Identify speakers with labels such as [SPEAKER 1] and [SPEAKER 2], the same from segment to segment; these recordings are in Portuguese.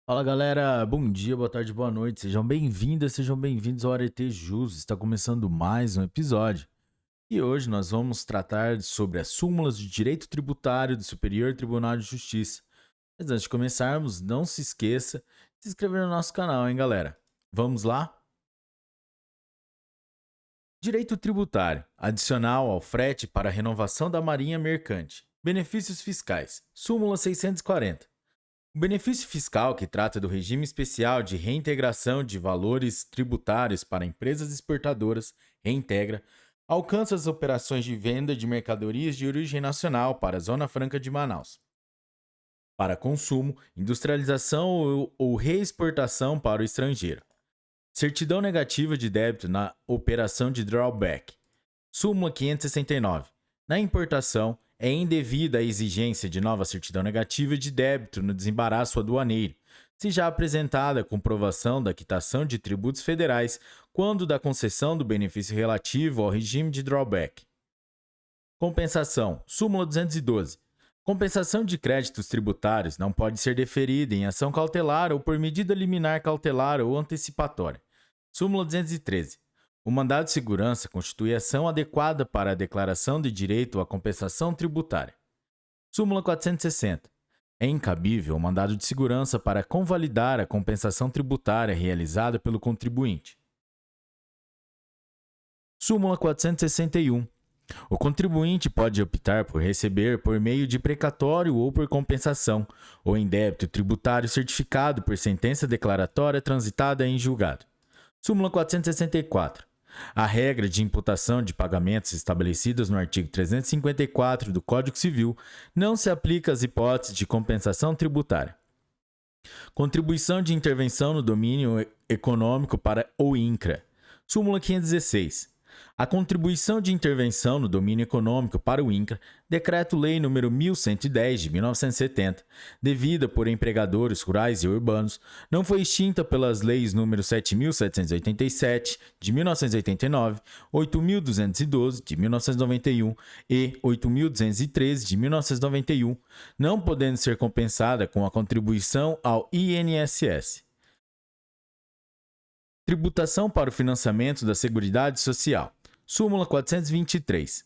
[SPEAKER 1] Fala galera, bom dia, boa tarde, boa noite, sejam bem-vindas, sejam bem-vindos ao Arete Jus, está começando mais um episódio. E hoje nós vamos tratar sobre as súmulas de direito tributário do Superior Tribunal de Justiça. Mas antes de começarmos, não se esqueça de se inscrever no nosso canal, hein galera? Vamos lá? Direito tributário, adicional ao frete para renovação da marinha mercante. Benefícios fiscais, súmula 640. O benefício fiscal que trata do regime especial de reintegração de valores tributários para empresas exportadoras reintegra alcança as operações de venda de mercadorias de origem nacional para a Zona Franca de Manaus, para consumo, industrialização ou reexportação para o estrangeiro. Certidão negativa de débito na operação de drawback. Súmula 569. Na importação, é indevida a exigência de nova certidão negativa de débito no desembaraço aduaneiro, se já apresentada a comprovação da quitação de tributos federais quando da concessão do benefício relativo ao regime de drawback. Compensação. Súmula 212. Compensação de créditos tributários não pode ser deferida em ação cautelar ou por medida liminar cautelar ou antecipatória. Súmula 213. O mandado de segurança constitui ação adequada para a declaração de direito à compensação tributária. Súmula 460. É incabível o mandado de segurança para convalidar a compensação tributária realizada pelo contribuinte. Súmula 461. O contribuinte pode optar por receber por meio de precatório ou por compensação, ou em débito tributário certificado por sentença declaratória transitada em julgado. Súmula 464. A regra de imputação de pagamentos estabelecidas no artigo 354 do Código Civil não se aplica às hipóteses de compensação tributária. Contribuição de intervenção no domínio econômico para o INCRA. Súmula 516. A contribuição de intervenção no domínio econômico para o INCRA, Decreto-Lei nº 1110 de 1970, devida por empregadores rurais e urbanos, não foi extinta pelas leis nº 7787 de 1989, 8212 de 1991 e 8213 de 1991, não podendo ser compensada com a contribuição ao INSS. Tributação para o financiamento da Seguridade Social. Súmula 423.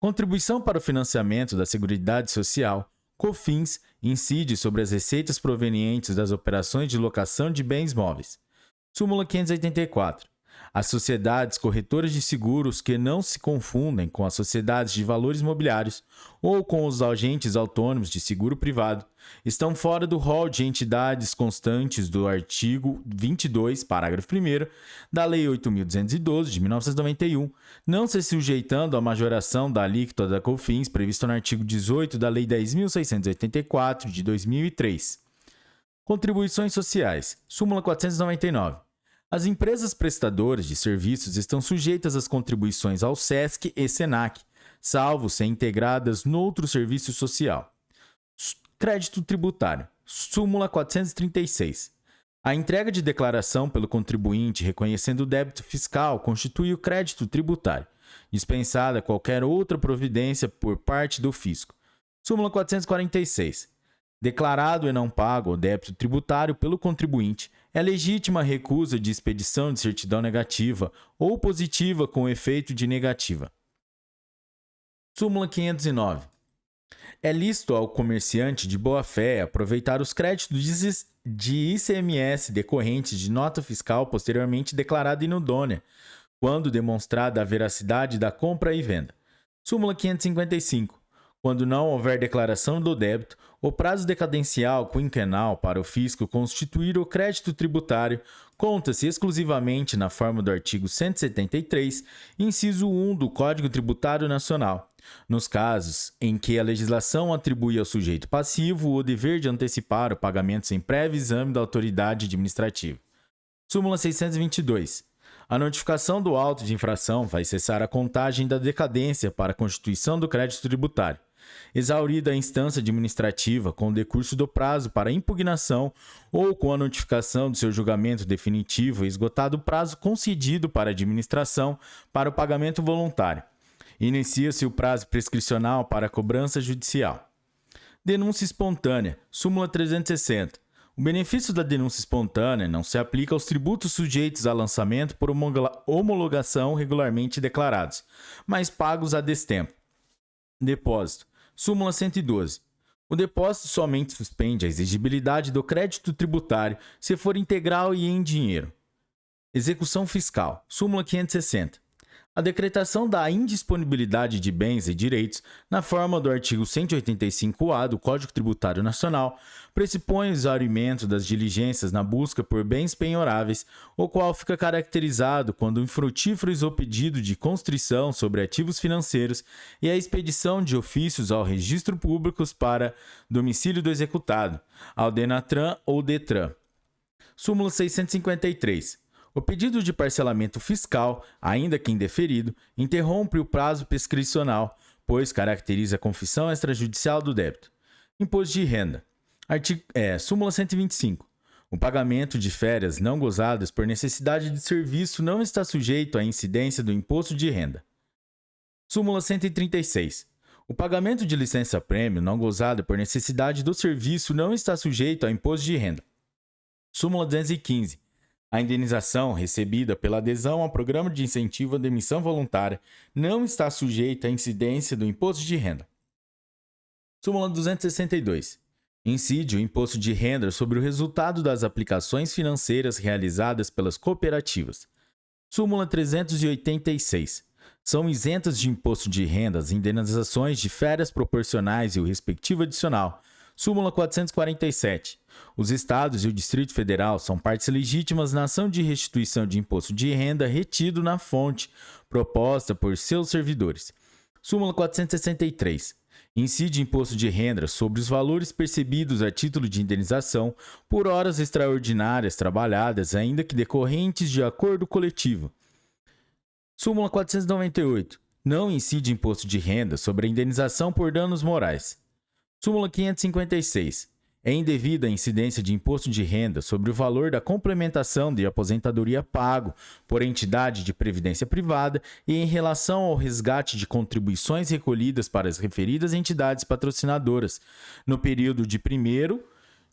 [SPEAKER 1] Contribuição para o financiamento da Seguridade Social, COFINS, incide sobre as receitas provenientes das operações de locação de bens móveis. Súmula 584. As sociedades corretoras de seguros que não se confundem com as sociedades de valores mobiliários ou com os agentes autônomos de seguro privado estão fora do rol de entidades constantes do artigo 22, parágrafo 1º, da Lei 8.212 de 1991, não se sujeitando à majoração da alíquota da COFINS prevista no artigo 18 da Lei 10.684 de 2003. Contribuições sociais. Súmula 499. As empresas prestadoras de serviços estão sujeitas às contribuições ao SESC e SENAC, salvo ser integradas noutro serviço social. Crédito tributário. Súmula 436. A entrega de declaração pelo contribuinte reconhecendo o débito fiscal constitui o crédito tributário, dispensada qualquer outra providência por parte do fisco. Súmula 446. Declarado e não pago o débito tributário pelo contribuinte, é legítima a recusa de expedição de certidão negativa ou positiva com efeito de negativa. Súmula 509. É lícito ao comerciante de boa-fé aproveitar os créditos de ICMS decorrentes de nota fiscal posteriormente declarada inidônea, quando demonstrada a veracidade da compra e venda. Súmula 555. Quando não houver declaração do débito, o prazo decadencial quinquenal para o fisco constituir o crédito tributário conta-se exclusivamente na forma do artigo 173, inciso 1 do Código Tributário Nacional, nos casos em que a legislação atribui ao sujeito passivo o dever de antecipar o pagamento sem prévio exame da autoridade administrativa. Súmula 622. A notificação do auto de infração vai cessar a contagem da decadência para a constituição do crédito tributário, exaurida a instância administrativa com o decurso do prazo para impugnação ou com a notificação do seu julgamento definitivo e esgotado o prazo concedido para a administração para o pagamento voluntário. Inicia-se o prazo prescricional para a cobrança judicial. Denúncia espontânea. Súmula 360. O benefício da denúncia espontânea não se aplica aos tributos sujeitos a lançamento por homologação regularmente declarados, mas pagos a destempo. Depósito. Súmula 112. O depósito somente suspende a exigibilidade do crédito tributário se for integral e em dinheiro. Execução fiscal. Súmula 560. A decretação da indisponibilidade de bens e direitos, na forma do artigo 185-A do Código Tributário Nacional, pressupõe o exaurimento das diligências na busca por bens penhoráveis, o qual fica caracterizado quando infrutíferos o pedido de constrição sobre ativos financeiros e a expedição de ofícios ao registro públicos para domicílio do executado, ao DENATRAN ou DETRAN. Súmula 653. O pedido de parcelamento fiscal, ainda que indeferido, interrompe o prazo prescricional, pois caracteriza a confissão extrajudicial do débito. Imposto de renda. Súmula 125. O pagamento de férias não gozadas por necessidade de serviço não está sujeito à incidência do imposto de renda. Súmula 136. O pagamento de licença-prêmio não gozada por necessidade do serviço não está sujeito ao imposto de renda. Súmula 215. A indenização recebida pela adesão ao programa de incentivo à demissão voluntária não está sujeita à incidência do imposto de renda. Súmula 262. Incide o imposto de renda sobre o resultado das aplicações financeiras realizadas pelas cooperativas. Súmula 386. São isentas de imposto de renda as indenizações de férias proporcionais e o respectivo adicional. Súmula 447. Os Estados e o Distrito Federal são partes legítimas na ação de restituição de imposto de renda retido na fonte proposta por seus servidores. Súmula 463. Incide imposto de renda sobre os valores percebidos a título de indenização por horas extraordinárias trabalhadas, ainda que decorrentes de acordo coletivo. Súmula 498. Não incide imposto de renda sobre a indenização por danos morais. Súmula 556. É indevida a incidência de imposto de renda sobre o valor da complementação de aposentadoria pago por entidade de previdência privada e em relação ao resgate de contribuições recolhidas para as referidas entidades patrocinadoras no período de 1º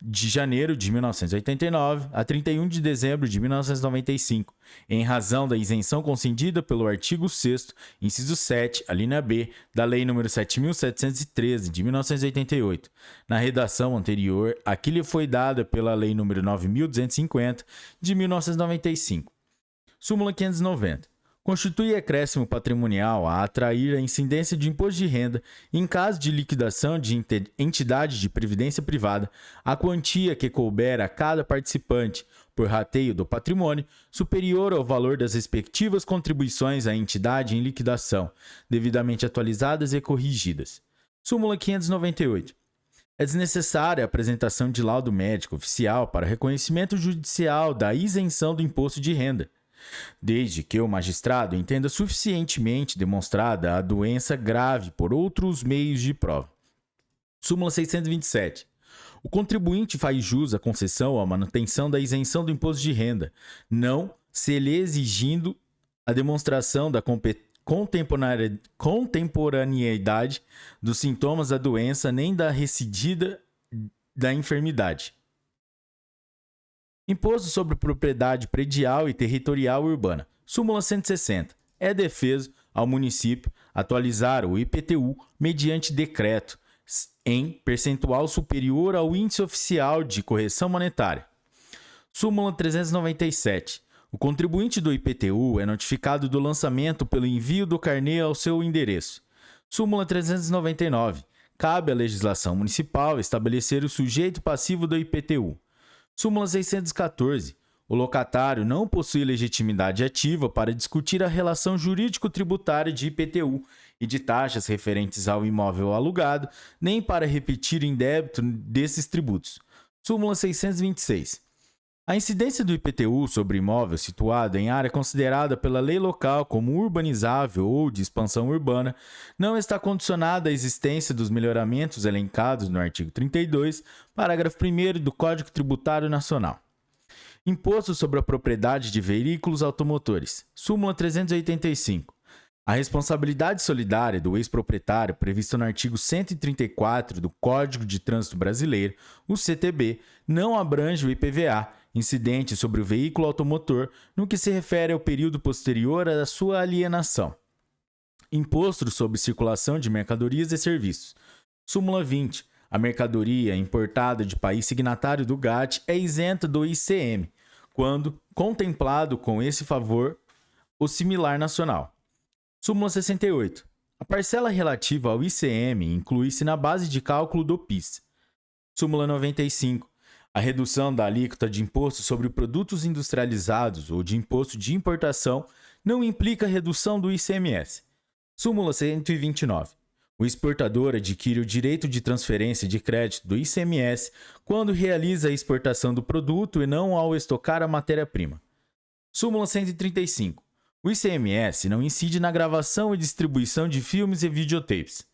[SPEAKER 1] de janeiro de 1989 a 31 de dezembro de 1995, em razão da isenção concedida pelo artigo 6º, inciso 7, alínea B, da Lei nº 7.713, de 1988, na redação anterior à que lhe foi dada pela Lei nº 9.250, de 1995. Súmula 590. Constitui acréscimo patrimonial a atrair a incidência de imposto de renda em caso de liquidação de entidade de previdência privada a quantia que couber a cada participante por rateio do patrimônio superior ao valor das respectivas contribuições à entidade em liquidação, devidamente atualizadas e corrigidas. Súmula 598. É desnecessária a apresentação de laudo médico oficial para reconhecimento judicial da isenção do imposto de renda, desde que o magistrado entenda suficientemente demonstrada a doença grave por outros meios de prova. Súmula 627. O contribuinte faz jus à concessão ou à manutenção da isenção do imposto de renda, não se lhe exigindo a demonstração da contemporaneidade dos sintomas da doença nem da recidida da enfermidade. Imposto sobre propriedade predial e territorial urbana. Súmula 160. É defeso ao município atualizar o IPTU mediante decreto em percentual superior ao índice oficial de correção monetária. Súmula 397. O contribuinte do IPTU é notificado do lançamento pelo envio do carnê ao seu endereço. Súmula 399. Cabe à legislação municipal estabelecer o sujeito passivo do IPTU. Súmula 614. O locatário não possui legitimidade ativa para discutir a relação jurídico-tributária de IPTU e de taxas referentes ao imóvel alugado, nem para repetir em débito desses tributos. Súmula 626. A incidência do IPTU sobre imóvel situado em área considerada pela lei local como urbanizável ou de expansão urbana não está condicionada à existência dos melhoramentos elencados no artigo 32, parágrafo 1º do Código Tributário Nacional. Imposto sobre a propriedade de veículos automotores. Súmula 385. A responsabilidade solidária do ex-proprietário, prevista no artigo 134 do Código de Trânsito Brasileiro, o CTB, não abrange o IPVA, incidente sobre o veículo automotor, no que se refere ao período posterior à sua alienação. Imposto sobre circulação de mercadorias e serviços. Súmula 20. A mercadoria importada de país signatário do GATT é isenta do ICM, quando contemplado com esse favor o similar nacional. Súmula 68. A parcela relativa ao ICM inclui-se na base de cálculo do PIS. Súmula 95. A redução da alíquota de imposto sobre produtos industrializados ou de imposto de importação não implica redução do ICMS. Súmula 129. O exportador adquire o direito de transferência de crédito do ICMS quando realiza a exportação do produto e não ao estocar a matéria-prima. Súmula 135. O ICMS não incide na gravação e distribuição de filmes e videotapes.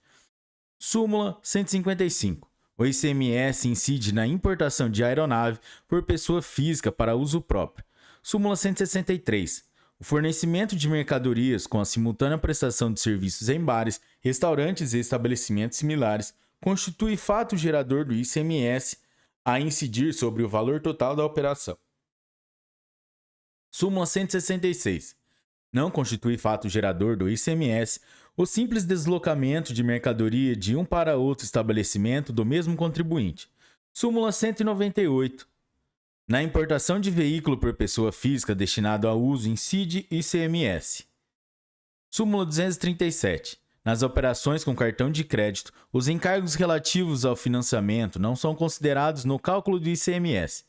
[SPEAKER 1] Súmula 155. O ICMS incide na importação de aeronave por pessoa física para uso próprio. Súmula 163. O fornecimento de mercadorias com a simultânea prestação de serviços em bares, restaurantes e estabelecimentos similares constitui fato gerador do ICMS a incidir sobre o valor total da operação. Súmula 166. Não constitui fato gerador do ICMS o simples deslocamento de mercadoria de um para outro estabelecimento do mesmo contribuinte. Súmula 198. Na importação de veículo por pessoa física destinado a uso incide ICMS. Súmula 237. Nas operações com cartão de crédito, os encargos relativos ao financiamento não são considerados no cálculo do ICMS.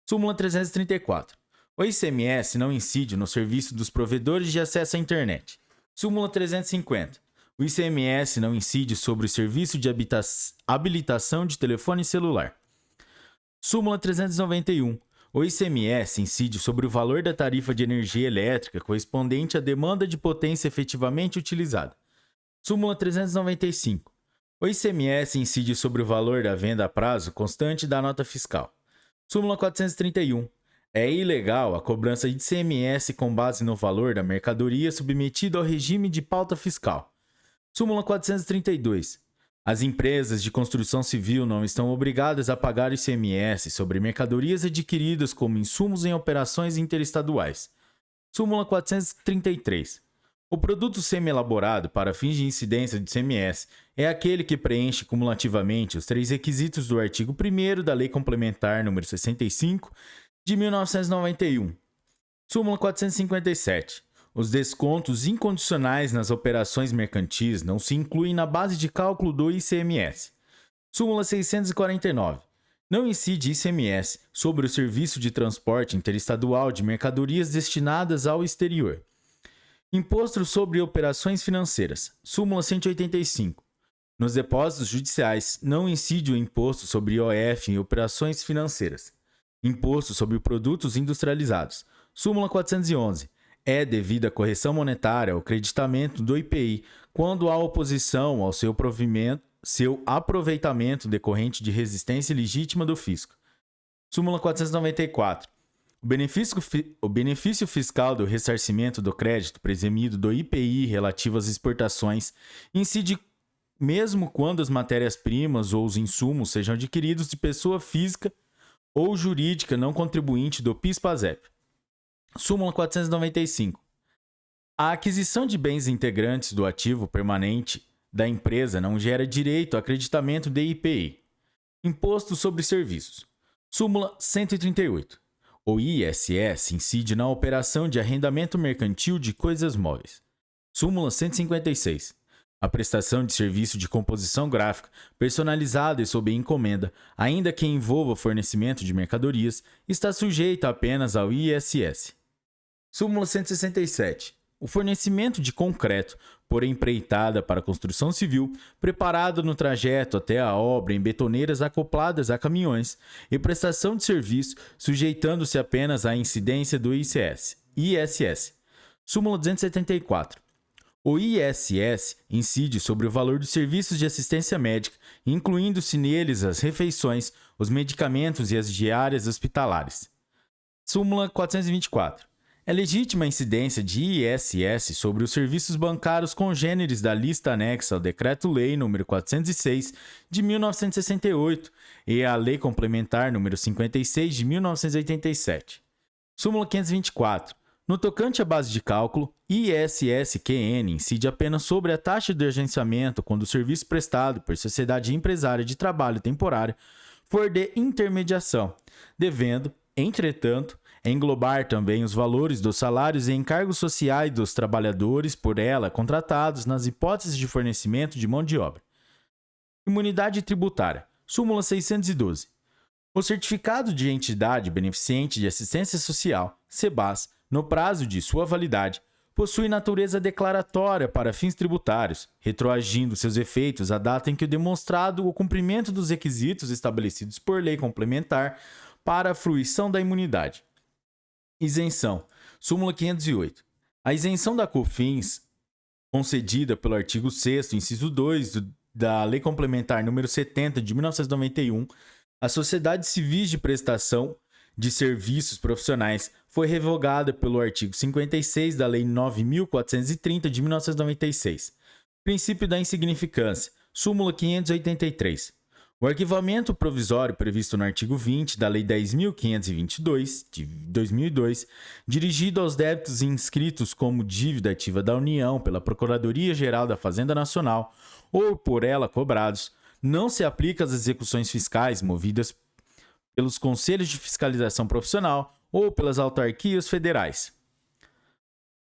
[SPEAKER 1] Súmula 334. O ICMS não incide no serviço dos provedores de acesso à internet. Súmula 350. O ICMS não incide sobre o serviço de habilitação de telefone celular. Súmula 391. O ICMS incide sobre o valor da tarifa de energia elétrica correspondente à demanda de potência efetivamente utilizada. Súmula 395. O ICMS incide sobre o valor da venda a prazo constante da nota fiscal. Súmula 431. É ilegal a cobrança de ICMS com base no valor da mercadoria submetida ao regime de pauta fiscal. Súmula 432. As empresas de construção civil não estão obrigadas a pagar ICMS sobre mercadorias adquiridas como insumos em operações interestaduais. Súmula 433. O produto semi-elaborado para fins de incidência de ICMS é aquele que preenche cumulativamente os 3 requisitos do artigo 1º da Lei Complementar nº 65, de 1991. Súmula 457. Os descontos incondicionais nas operações mercantis não se incluem na base de cálculo do ICMS. Súmula 649. Não incide ICMS sobre o serviço de transporte interestadual de mercadorias destinadas ao exterior. Imposto sobre operações financeiras. Súmula 185. Nos depósitos judiciais, não incide o imposto sobre IOF em operações financeiras. Imposto sobre produtos industrializados. Súmula 411. É devida a correção monetária ao creditamento do IPI quando há oposição ao seu aproveitamento decorrente de resistência legítima do fisco. Súmula 494. O benefício fiscal do ressarcimento do crédito presumido do IPI relativo às exportações incide mesmo quando as matérias-primas ou os insumos sejam adquiridos de pessoa física ou jurídica não contribuinte do PIS/PASEP. Súmula 495. A aquisição de bens integrantes do ativo permanente da empresa não gera direito a acreditamento de IPI. Imposto sobre serviços. Súmula 138. O ISS incide na operação de arrendamento mercantil de coisas móveis. Súmula 156. A prestação de serviço de composição gráfica, personalizada e sob encomenda, ainda que envolva o fornecimento de mercadorias, está sujeita apenas ao ISS. Súmula 167. O fornecimento de concreto por empreitada para construção civil, preparado no trajeto até a obra em betoneiras acopladas a caminhões, e prestação de serviço, sujeitando-se apenas à incidência do ISS. Súmula 274. O ISS incide sobre o valor dos serviços de assistência médica, incluindo-se neles as refeições, os medicamentos e as diárias hospitalares. Súmula 424. É legítima a incidência de ISS sobre os serviços bancários congêneres da lista anexa ao Decreto-Lei nº 406 de 1968 e à Lei Complementar nº 56 de 1987. Súmula 524. No tocante à base de cálculo, ISSQN incide apenas sobre a taxa de agenciamento quando o serviço prestado por sociedade empresária de trabalho temporário for de intermediação, devendo, entretanto, englobar também os valores dos salários e encargos sociais dos trabalhadores por ela contratados nas hipóteses de fornecimento de mão de obra. Imunidade tributária. Súmula 612. O certificado de entidade beneficente de assistência social, SEBAS, no prazo de sua validade, possui natureza declaratória para fins tributários, retroagindo seus efeitos à data em que demonstrado o cumprimento dos requisitos estabelecidos por lei complementar para a fruição da imunidade. Isenção. Súmula 508. A isenção da COFINS, concedida pelo artigo 6º, inciso 2 da Lei Complementar nº 70 de 1991, a sociedades civis de prestação de serviços profissionais foi revogada pelo artigo 56 da Lei 9.430 de 1996. Princípio da insignificância. Súmula 583. O arquivamento provisório previsto no artigo 20 da Lei 10.522, de 2002, dirigido aos débitos inscritos como dívida ativa da União pela Procuradoria-Geral da Fazenda Nacional ou por ela cobrados, não se aplica às execuções fiscais movidas pelos Conselhos de Fiscalização Profissional ou pelas autarquias federais.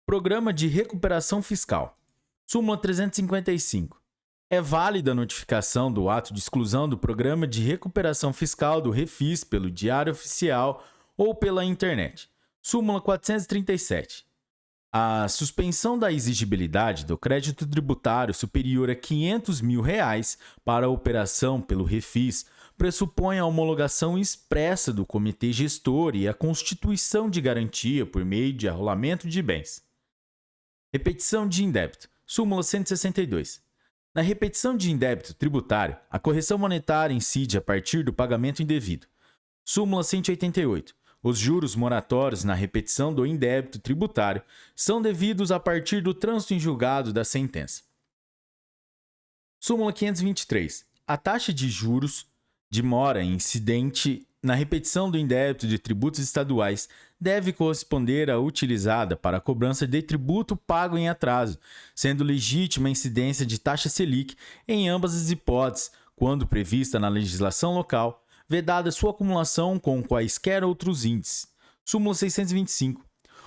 [SPEAKER 1] Programa de Recuperação Fiscal. Súmula 355. É válida a notificação do ato de exclusão do Programa de Recuperação Fiscal do Refis pelo Diário Oficial ou pela internet. Súmula 437. A suspensão da exigibilidade do crédito tributário superior a R$ 500 mil para a operação pelo Refis pressupõe a homologação expressa do comitê gestor e a constituição de garantia por meio de arrolamento de bens. Repetição de indébito. Súmula 162. Na repetição de indébito tributário, a correção monetária incide a partir do pagamento indevido. Súmula 188. Os juros moratórios na repetição do indébito tributário são devidos a partir do trânsito em julgado da sentença. Súmula 523. A taxa de juros de mora incidente na repetição do indébito de tributos estaduais deve corresponder à utilizada para a cobrança de tributo pago em atraso, sendo legítima a incidência de taxa Selic em ambas as hipóteses, quando prevista na legislação local, vedada sua acumulação com quaisquer outros índices. Súmula 625.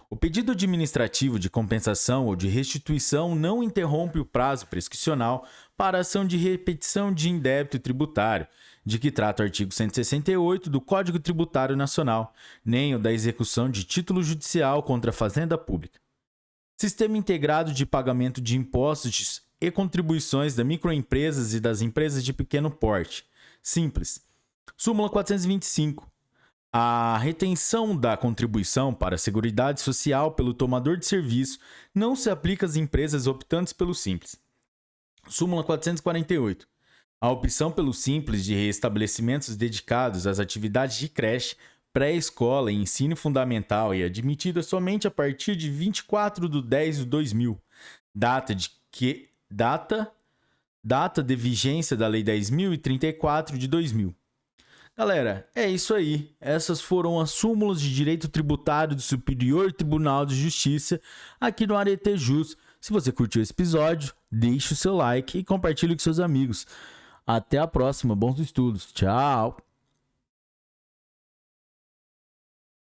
[SPEAKER 1] O pedido administrativo de compensação ou de restituição não interrompe o prazo prescricional para a ação de repetição de indébito tributário, de que trata o artigo 168 do Código Tributário Nacional, nem o da execução de título judicial contra a Fazenda Pública. Sistema integrado de pagamento de impostos e contribuições das microempresas e das empresas de pequeno porte. Simples. Súmula 425. A retenção da contribuição para a Seguridade Social pelo tomador de serviço não se aplica às empresas optantes pelo Simples. Súmula 448. A opção pelo Simples de estabelecimentos dedicados às atividades de creche, pré-escola e ensino fundamental é admitida somente a partir de 24/10/2000, data de vigência da Lei 10.034 de 2000. Galera, é isso aí. Essas foram as súmulas de direito tributário do Superior Tribunal de Justiça aqui no Aretejus. Se você curtiu esse episódio, deixe o seu like e compartilhe com seus amigos. Até a próxima. Bons estudos. Tchau!